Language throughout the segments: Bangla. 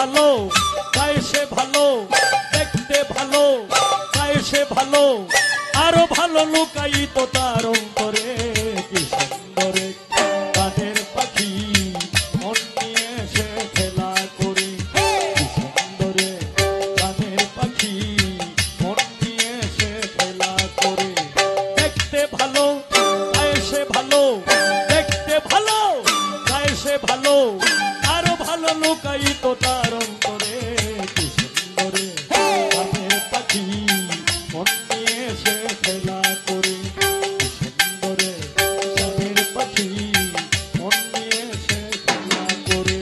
ভালো গায়ে সে ভালো, দেখতে ভালো গায়ে সে ভালো, আরো ভালো লুকায়িত তার অন্তরে। কি সুন্দরে গানের পাখি মন নিয়ে সে খেলা করে, কি সুন্দরে গানের পাখি মন নিয়ে সে খেলা করে। দেখতে ভালো গায়ে সে ভালো, দেখতে ভালো গায়ে সে ভালো, আরো ভালো লুকায়িত তার অন্তরে। কি সুন্দরে গানের পাখি মন নিয়ে সে খেলা করে, কি সুন্দরে গানের পাখি মন নিয়ে সে খেলা করে।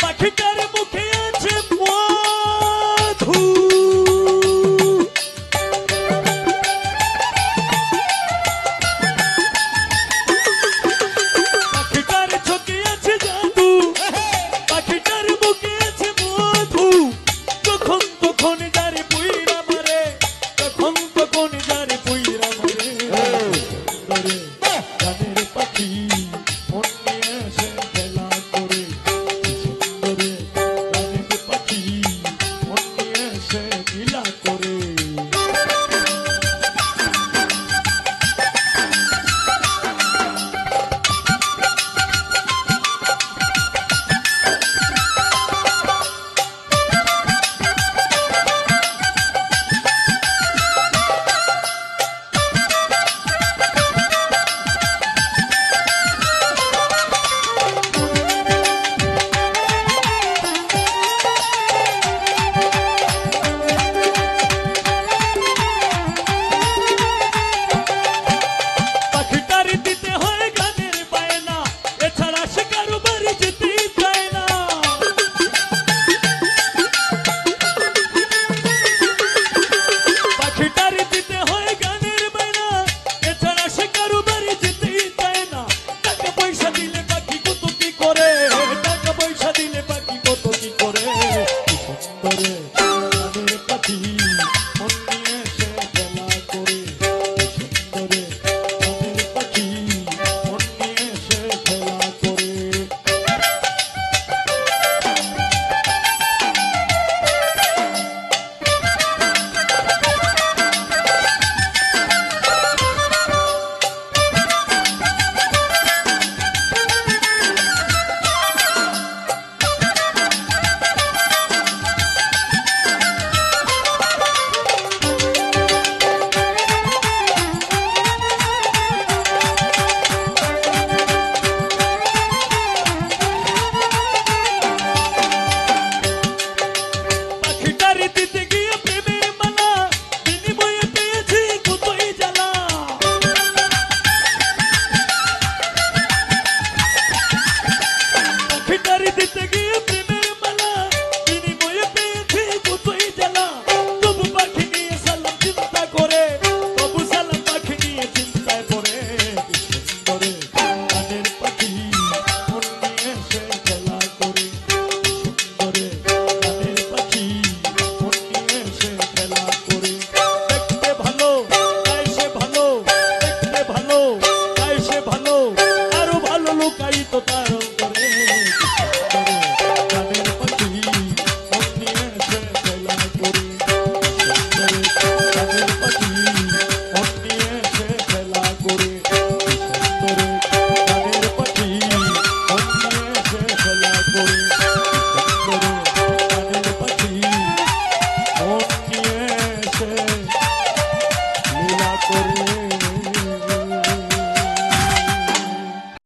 পাখিটার